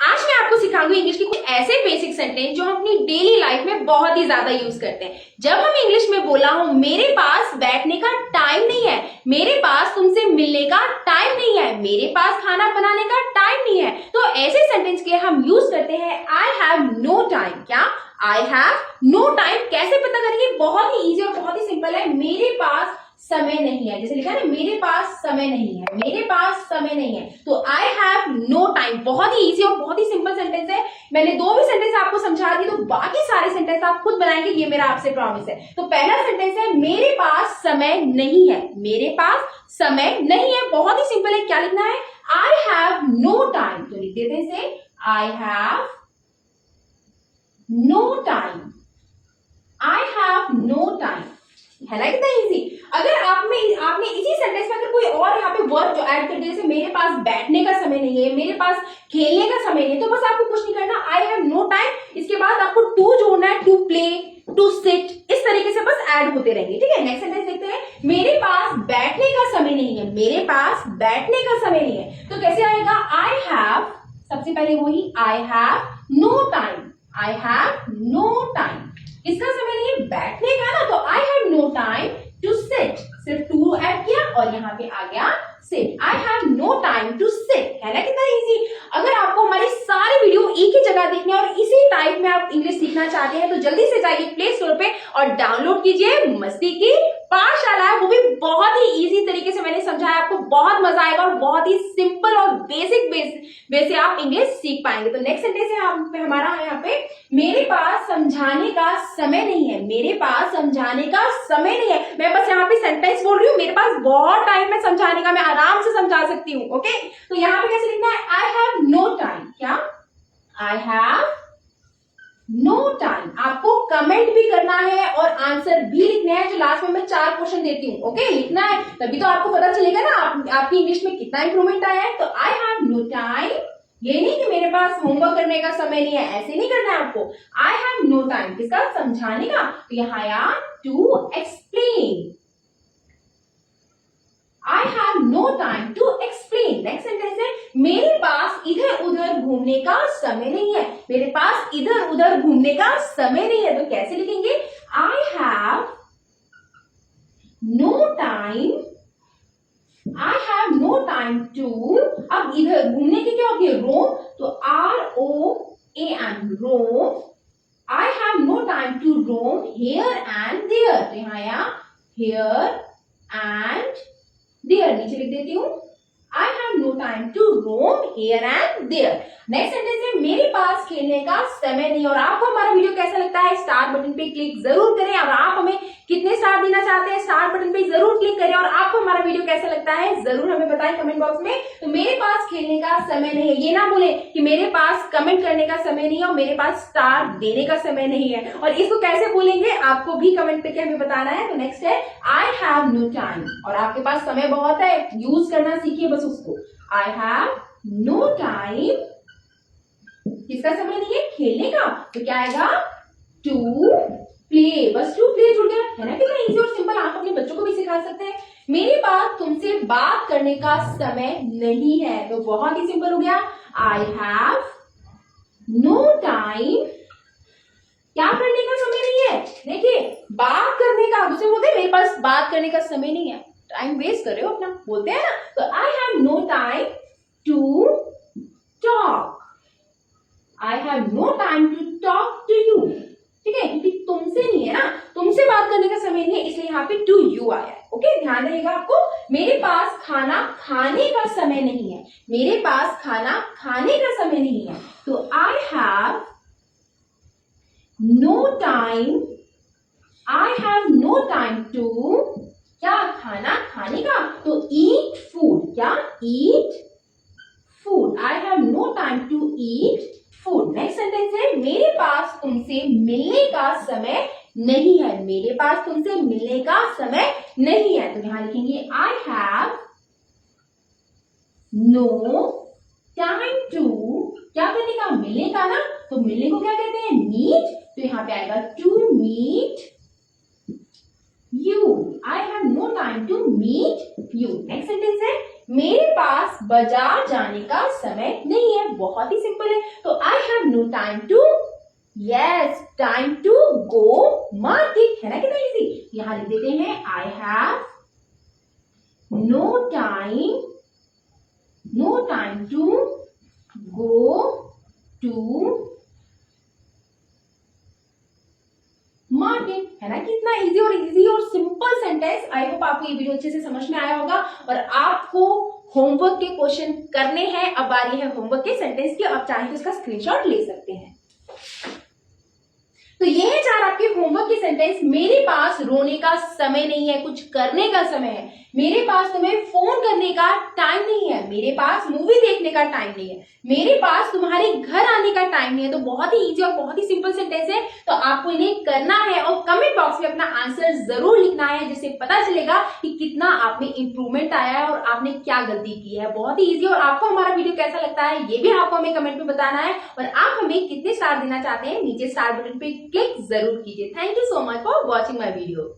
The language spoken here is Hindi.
आज मैं आपको सिखाऊंगी इंग्लिश के कुछ ऐसे बेसिक सेंटेंस जो हम अपनी डेली लाइफ में बहुत ही ज्यादा यूज करते हैं। जब हम इंग्लिश में बोला हो मेरे पास बैठने का टाइम नहीं है, मेरे पास तुमसे मिलने का टाइम नहीं है, मेरे पास खाना बनाने का टाइम नहीं है, तो ऐसे सेंटेंस के हम यूज करते हैं आई हैव नो टाइम। क्या आई हैव नो टाइम कैसे पता करेंगे? बहुत ही इजी और बहुत ही सिंपल है। मेरे पास समय नहीं है, जैसे लिखा है ना, मेरे पास समय नहीं है, मेरे पास समय नहीं है, तो आई हैव नो टाइम। बहुत ही इजी और बहुत ही सिंपल सेंटेंस है। मैंने दो भी सेंटेंस आपको समझा दी, तो बाकी सारे सेंटेंस आप खुद बनाएंगे, ये मेरा आपसे प्रॉमिस है। तो पहला सेंटेंस है मेरे पास समय नहीं है, मेरे पास समय नहीं है। बहुत ही सिंपल है, क्या लिखना है? I have no time. तो लिख देते हैं से I have no time, I have no time. है ना कितना इजी? अगर आपने इसी सेंटेंस में अगर कोई और यहाँ पे वर्ब जो ऐड कर दिया, जैसे मेरे पास बैठने का समय नहीं है, मेरे पास खेलने का समय नहीं है, तो बस आपको कुछ नहीं करना, आई हैव नो टाइम, इसके बाद आपको टू जोड़ना है, टू प्ले, टू सिट, इस तरीके से बस ऐड होते रहेंगे। ठीक है, नेक्स्ट सेंटेंस देखते हैं। मेरे पास बैठने का समय नहीं है, मेरे पास बैठने का समय नहीं है, तो कैसे आएगा? आई हैव, सबसे पहले वही I have no time, I have no time. इसका समय नहीं है बैठने का ना, तो I have no time to sit, सिर्फ टू ऐड किया और यहाँ पे आ गया sit. I have no time to sit. है ना कितना इजी? अगर आपको हमारी सारी वीडियो एक ही जगह देखनी है और इसी टाइप में आप इंग्लिश सीखना चाहते हैं, तो जल्दी से जाइए प्ले स्टोर पे और डाउनलोड कीजिए मस्ती की पाठशाला। है वो भी बहुत ही इजी तरीके से मैंने समझाया, आपको बहुत मजा आएगा और बहुत ही सिंपल और बेसिक वे से आप इंग्लिश सीख पाएंगे। तो नेक्स्ट सेंटेंस है हमारा यहाँ पे, मेरे पास समझाने का समय नहीं है, मेरे पास समझाने का समय नहीं है। मैं बस यहाँ पे सेंटेंस बोल रही हूँ, मेरे पास बहुत टाइम है समझाने का, मैं आराम से समझा सकती हूँ। ओके, तो यहाँ पे कैसे लिखना है? I have no time. क्या? I have no time. आपको कमेंट भी करना है और आंसर भी लिखना है, जो लास्ट में मैं 4 क्वेश्चन देती हूँ। ओके, लिखना है, तभी तो आपको पता चलेगा ना आपकी इंग्लिश में कितना इंप्रूवमेंट आया है। तो आई हैव नो टाइम, ये नहीं कि मेरे पास होमवर्क करने का समय नहीं है, ऐसे नहीं करना है आपको। आई हैव नो टाइम किसका? समझाने का, तो यहाँ आया to explain. I have no time to explain. Next sentence है, मेरे पास इधर उधर घूमने का समय नहीं है, मेरे पास इधर उधर घूमने का समय नहीं है, तो कैसे लिखेंगे? I have no time, I have no time to, अब इधर घूमने की क्या होती है? रोम, तो ROAM, roam. I have no time to roam here and there, तो यहाँ आया हियर एंड देयर, नीचे लिख देती हूँ I have no time to roam here and there. Next sentence है, मेरे पास खेलने का समय नहीं। और आपको हमारा वीडियो कैसा लगता है? स्टार बटन पे क्लिक जरूर करें, और आप हमें कितने स्टार देना चाहते हैं स्टार बटन पे जरूर क्लिक करें। और आपको हमारा वीडियो कैसा लगता है जरूर हमें बताएं कमेंट बॉक्स में। तो मेरे पास खेलने का समय नहीं है, ये ना बोले कि मेरे पास कमेंट करने का समय नहीं है और मेरे पास स्टार देने का समय नहीं है। और इसको कैसे बोलेंगे आपको भी कमेंट करके हमें बताना है। तो नेक्स्ट है, आई हैव नो टाइम, और आपके पास समय बहुत है, यूज करना सीखिए बस उसको। आई हैव नो टाइम, किसका समय नहीं है? खेलने का, तो क्या आएगा? टू प्ले, बस टू प्ले जुड़ गया। है ना कितना इजी और सिंपल? आप अपने बच्चों को भी सिखा सकते हैं। मेरे पास तुमसे बात करने का समय नहीं है, तो बहुत ही सिंपल हो गया। आई हैव नो टाइम, क्या करने का समय नहीं है? देखिए, बात करने का, दूसरे बोलते हैं मेरे पास बात करने का समय नहीं है, टाइम वेस्ट कर रहे हो अपना, बोलते हैं ना। तो I have no time to talk, I have no time to talk to you. ठीक है, क्योंकि तुमसे नहीं है ना, तुमसे बात करने का समय नहीं है, इसलिए यहाँ पे टू यू आया है। ओके, ध्यान रहेगा आपको। मेरे पास खाना खाने का समय नहीं है, मेरे पास खाना खाने का समय नहीं है, तो I have no time, I have no time to, क्या? खाना खाने का, तो ईट फूड। क्या? Eat food. I have no time to eat food. Next sentence है, मेरे पास तुमसे मिलने का समय नहीं है, मेरे पास तुमसे मिलने का समय नहीं है, तो यहां लिखेंगे I have no time to, क्या करने का? मिलने का ना, तो मिलने को क्या कहते हैं? मीट, तो यहां पे आएगा to meet you. I have no time to meet you. Next sentence है, मेरे पास बाजार जाने का समय नहीं है। बहुत ही सिंपल है। तो I have no time to, yes, time to go market, है ना कितना इजी। यहां लिख देते हैं I have no time to go to market, है ना कितना इजी और सिंपल सेंटेंस। आई होप आपको ये वीडियो अच्छे से समझ में आया होगा और आपको होमवर्क के क्वेश्चन करने हैं। अब बारी है होमवर्क के सेंटेंस की, आप चाहें तो इसका स्क्रीनशॉट ले सकते हैं। तो ये है 4 आपके होमवर्क के सेंटेंस। मेरे पास रोने का समय नहीं है, कुछ करने का समय है। मेरे पास तुम्हें फोन करने का टाइम नहीं है। मेरे पास मूवी देखने का टाइम नहीं है। मेरे पास तुम्हारे घर आने का टाइम नहीं है। तो बहुत ही इजी और बहुत ही सिंपल सेंटेंस है। तो आपको इन्हें करना है और कमेंट बॉक्स में अपना आंसर जरूर लिखना है, जिससे पता चलेगा कि कितना आप में इंप्रूवमेंट आया है और आपने क्या गलती की है। बहुत ही इजी। और आपको हमारा वीडियो कैसा लगता है ये भी आपको हमें कमेंट में बताना है और आप हमें कितने स्टार देना चाहते हैं नीचे स्टार बटन पे क्लिक जरूर कीजिए। Thank you so much for watching my video.